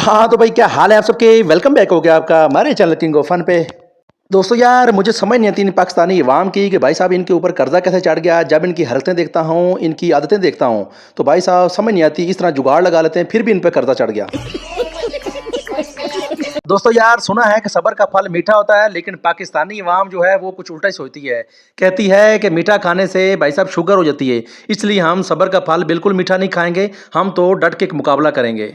हाँ तो भाई क्या हाल है आप सबके। वेलकम बैक हो गया आपका हमारे चैनल किंग ऑफ फन पे। दोस्तों यार मुझे समझ नहीं आती इन पाकिस्तानी अवाम की कि भाई साहब इनके ऊपर कर्जा कैसे चढ़ गया। जब इनकी हरकतें देखता हूँ, इनकी आदतें देखता हूँ तो भाई साहब समझ नहीं आती, इस तरह जुगाड़ लगा लेते हैं फिर भी इन पर कर्जा चढ़ गया। दोस्तों यार सुना है कि सब्र का फल मीठा होता है, लेकिन पाकिस्तानी अवाम जो है वो कुछ उल्टा ही सोचती है। कहती है कि मीठा खाने से भाई साहब शुगर हो जाती है, इसलिए हम सब्र का फल बिल्कुल मीठा नहीं खाएंगे, हम तो डट के मुकाबला करेंगे।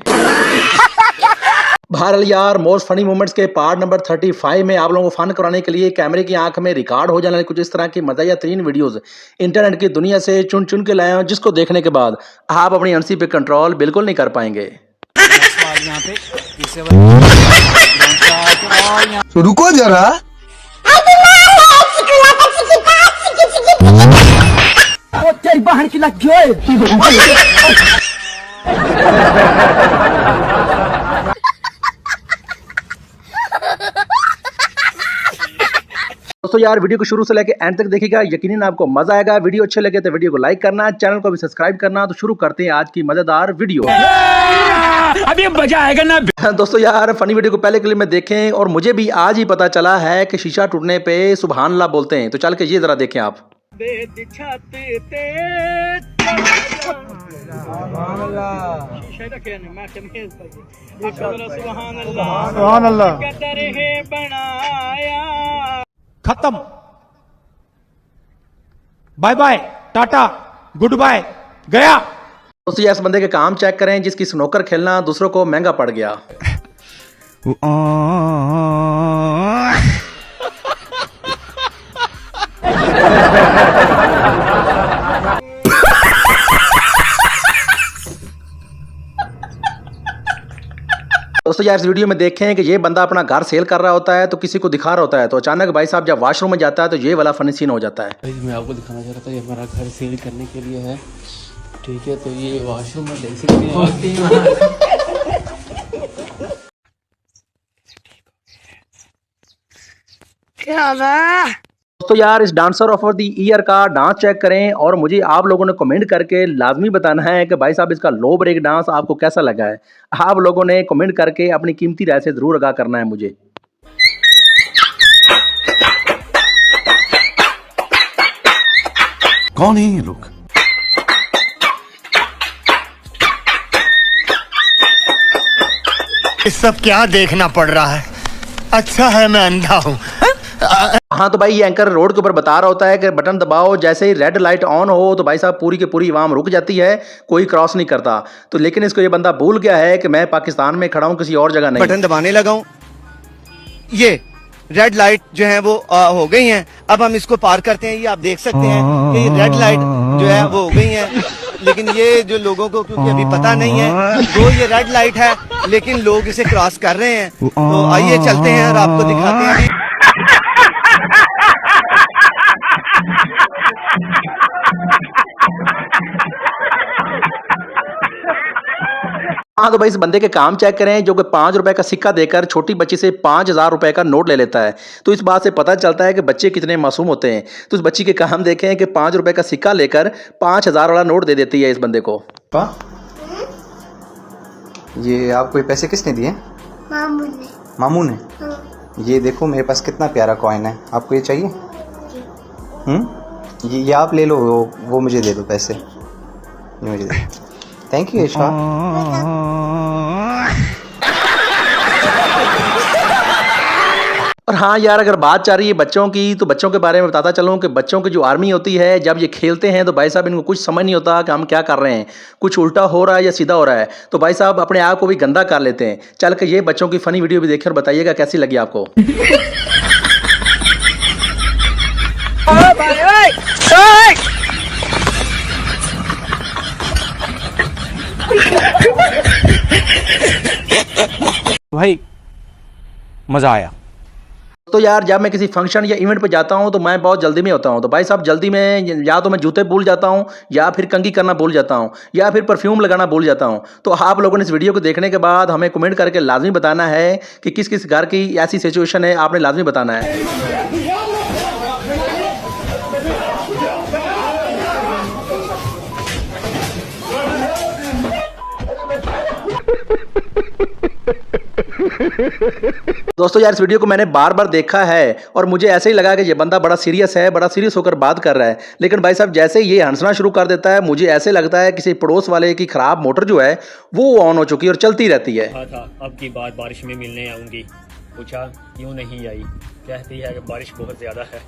बहरहाल यार मोस्ट फनी मोमेंट्स के पार्ट नंबर 35 में आप लोगों को फन कराने के लिए कैमरे की आंख में रिकॉर्ड हो जाने वाली कुछ इस तरह की मज़ाया तरीन वीडियोस इंटरनेट की दुनिया से चुन चुन के लाए हैं, जिसको देखने के बाद आप अपनी हंसी पे कंट्रोल बिल्कुल नहीं कर पाएंगे। तो रुको जरा। तेरी बहन की लग गई। दोस्तों यार वीडियो को शुरू से लेकर एंड तक देखिएगा, यकीनन आपको मजा आएगा। वीडियो अच्छे लगे तो वीडियो को लाइक करना, चैनल को भी सब्सक्राइब करना। तो शुरू करते हैं आज की मजेदार वीडियो। अभी मजा आएगा ना। दोस्तों यार फनी वीडियो को पहले क्लिप में देखें, और मुझे भी आज ही पता चला है कि शीशा टूटने पे सुभान अल्लाह बोलते हैं। तो चल के ये जरा देखें आप। खत्म, bye bye, tata, goodbye, गया। दोस्तों यार इस बंदे के काम चेक करें जिसकी स्नोकर खेलना दूसरों को महंगा पड़ गया। दोस्तों यार इस वीडियो में देखें कि ये बंदा अपना घर सेल कर रहा होता है तो किसी को दिखा रहा होता है, तो अचानक भाई साहब जब वॉशरूम में जाता है तो ये वाला फनी सीन हो जाता है। मैं आपको दिखाना चाह रहा था, ये हमारा घर सेल करने के लिए है, ठीक है। तो ये वॉशरूम में देख सकते हैं। क्या है? दोस्तों यार इस डांसर ऑफ द ईयर का डांस चेक करें, और मुझे आप लोगों ने कमेंट करके लाजमी बताना है कि भाई साहब इसका लो ब्रेक डांस आपको कैसा लगा है। आप लोगों ने कमेंट करके अपनी कीमती राय से जरूर आगाह करना है मुझे। कौन है ये लोग? ये सब क्या देखना पड़ रहा है? अच्छा है मैं अंधा हूँ। हाँ तो भाई ये एंकर रोड के ऊपर बता रहा होता है कि बटन दबाओ, जैसे ही रेड लाइट ऑन हो तो भाई साहब पूरी की पूरी आवाम रुक जाती है, कोई क्रॉस नहीं करता। तो लेकिन इसको ये बंदा भूल गया है कि मैं पाकिस्तान में खड़ा हूँ, किसी और जगह नहीं। बटन दबाने लगा हूँ, ये रेड लाइट जो है वो हो गई हैं। अब हम इसको पार करते हैं। ये आप देख सकते हैं कि रेड लाइट जो है वो हो गई है, लेकिन ये जो लोगों को क्योंकि अभी पता नहीं है वो ये रेड लाइट है, लेकिन लोग इसे क्रॉस कर रहे हैं। तो आइए चलते हैं और आपको दिखाते हैं। हाँ तो भाई इस बंदे के काम चेक करें जो कि 5 रुपए का सिक्का देकर छोटी बच्ची से 5000 रुपए का नोट ले लेता है। तो इस बात से पता चलता है कि बच्चे कितने मासूम होते हैं। तो इस बच्ची के काम देखें कि 5 रुपए का सिक्का लेकर 5000 वाला नोट दे देती है इस बंदे को। ये आपको ये पैसे किसने दिए? मामू ने। मामू ने? हाँ। ये देखो मेरे पास कितना प्यारा कॉइन है, आपको ये चाहिए? ये आप ले लो, वो मुझे दे दो पैसे, ये मुझे दे। Thank you Isha. और हाँ यार अगर बात चल रही है बच्चों की, तो बच्चों के बारे में बताता चलूँ कि बच्चों की जो आर्मी होती है, जब ये खेलते हैं तो भाई साहब इनको कुछ समझ नहीं होता कि हम क्या कर रहे हैं, कुछ उल्टा हो रहा है या सीधा हो रहा है। तो भाई साहब अपने आप को भी गंदा कर लेते हैं। चल के ये बच्चों की फनी वीडियो भी देखिए और बताइएगा कैसी लगी आपको। भाई मजा आया। तो यार जब मैं किसी फंक्शन या इवेंट पे जाता हूँ तो मैं बहुत जल्दी में होता हूँ। तो भाई साहब जल्दी में या तो मैं जूते भूल जाता हूँ, या फिर कंघी करना भूल जाता हूँ, या फिर परफ्यूम लगाना भूल जाता हूँ। तो आप लोगों ने इस वीडियो को देखने के बाद हमें कमेंट करके लाजमी बताना है कि किस किस घर की ऐसी सिचुएशन है, आपने लाजमी बताना है। दोस्तों यार इस वीडियो को मैंने बार बार देखा है और मुझे ऐसे ही लगा कि ये बंदा बड़ा सीरियस है, बड़ा सीरियस होकर बात कर रहा है। लेकिन भाई साहब जैसे ही ये हंसना शुरू कर देता है मुझे ऐसे लगता है किसी पड़ोस वाले की खराब मोटर जो है वो ऑन हो चुकी है और चलती रहती है। था अब की बार बारिश में मिलने आऊंगी। पूछा क्यों नहीं आई, कहती है कि बारिश बहुत ज्यादा है।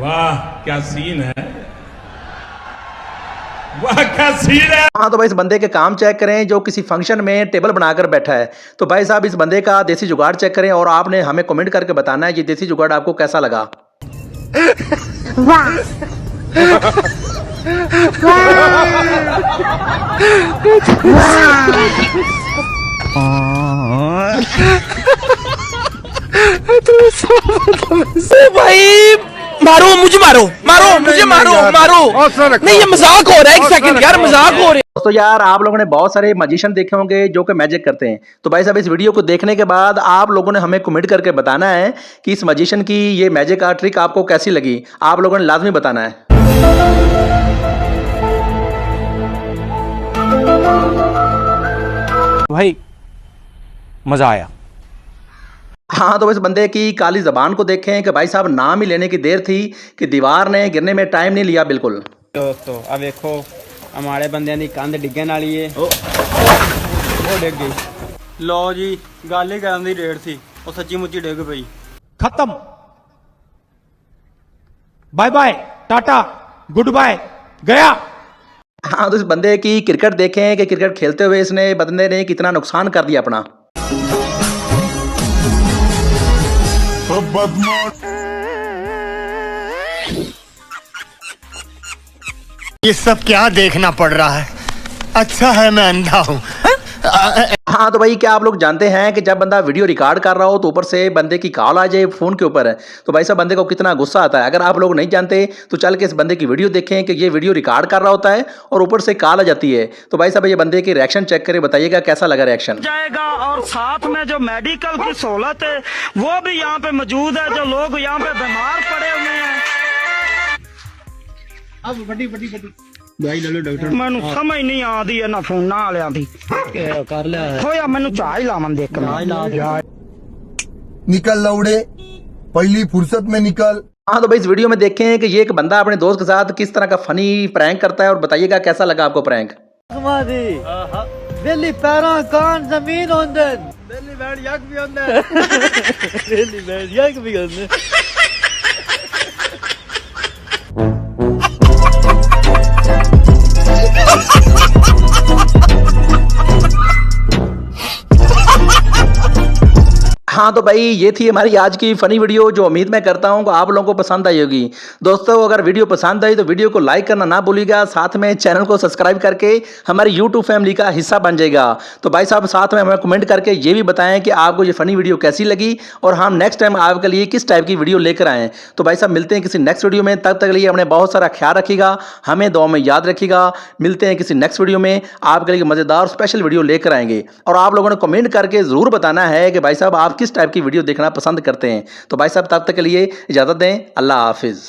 वाह क्या सीन है, वाह क्या सीन है। हाँ तो भाई इस बंदे के काम चेक करें जो किसी फंक्शन में टेबल बनाकर बैठा है। तो भाई साहब इस बंदे का देसी जुगाड़ चेक करें और आपने हमें कमेंट करके बताना है ये देसी जुगाड़ आपको कैसा लगा। वाह भाई मारो मुझे, मारो मारो मुझे, मारो मारो। नहीं ये मजाक हो रहा है, एक सेकंड यार मजाक हो रहा है। दोस्तों यार आप लोगों ने बहुत सारे मैजिशियन देखे होंगे जो कि मैजिक करते हैं। तो भाई साहब इस वीडियो को देखने के बाद आप लोगों ने हमें कमेंट करके बताना है कि इस मैजिशियन की ये मैजिक का ट्रिक आपको कैसी लगी। आप लोगों ने लाजमी बताना है। भाई मजा आया। हाँ तो इस बंदे की काली जबान को देखें कि भाई साहब नाम ही लेने की देर थी कि दीवार ने गिरने में टाइम नहीं लिया बिल्कुल। दोस्तों अब देखो हमारे बंदे की कंध डिगन वाली है, वो डिग गई। लो जी गल ही करन दी डेट थी, वो सच्ची मुच्ची डिग पई। खत्म, bye bye tata goodbye, गया। हाँ तो इस बंदे की क्रिकेट देखें कि क्रिकेट खेलते हुए इसने बंदे ने कितना नुकसान कर दिया अपना। ये सब क्या देखना पड़ रहा है, अच्छा है मैं अंधा हूँ। हाँ तो भाई क्या आप लोग जानते हैं कि जब बंदा वीडियो रिकॉर्ड कर रहा हो तो ऊपर से बंदे की कॉल आ जाए फोन के ऊपर, तो भाई साहब बंदे को कितना गुस्सा आता है। अगर आप लोग नहीं जानते तो चल के इस बंदे की वीडियो देखें कि ये वीडियो रिकॉर्ड कर रहा होता है और ऊपर से कॉल आ जाती है। तो भाई साहब ये बंदे की रिएक्शन चेक करें, बताइएगा कैसा लगा रिएक्शन। जाएगा और साथ में जो मेडिकल की सहूलत है वो भी यहाँ पे मौजूद है। जो लोग यहाँ पे बीमार पड़े हुए हैं, अब बड़ी बड़ी बड़ी दवाई ले लो डॉक्टर। मैनू समझ नहीं आती है ना फोन वालियां दी। कर लिया होया मैनू चाह ही लावन देख निकल लौड़े पहली फुर्सत में निकल। हाँ तो भाई इस वीडियो में देखें कि ये एक बंदा अपने दोस्त के साथ किस तरह का फनी प्रैंक करता है और बताइएगा कैसा लगा आपको प्रैंक। दिल्ली पैरा कान जमीन होंदे, दिल्ली बैठ यक भी होंदे, दिल्ली बैठ यक भी होंदे। हाँ तो भाई ये थी हमारी आज की फनी वीडियो जो उम्मीद मैं करता हूँ कि आप लोगों को पसंद आई होगी। दोस्तों अगर वीडियो पसंद आई तो वीडियो को लाइक करना ना भूलिएगा, साथ में चैनल को सब्सक्राइब करके हमारी यूट्यूब फैमिली का हिस्सा बन जाएगा। तो भाई साहब साथ में हमें कमेंट करके ये भी बताएं कि आपको ये फनी वीडियो कैसी लगी और हम नेक्स्ट टाइम आपके लिए किस टाइप की वीडियो लेकर आएँ। तो भाई साहब मिलते हैं किसी नेक्स्ट वीडियो में, तब तक के लिए अपने बहुत सारा ख्याल रखिएगा, हमें दुआ में याद रखिएगा। मिलते हैं किसी नेक्स्ट वीडियो में, आपके लिए मज़ेदार स्पेशल वीडियो लेकर आएंगे। और आप लोगों ने कमेंट करके ज़रूर बताना है कि भाई साहब आप किस टाइप की वीडियो देखना पसंद करते हैं। तो भाई साहब तब तक के लिए इजाज़त दें, अल्लाह हाफिज़।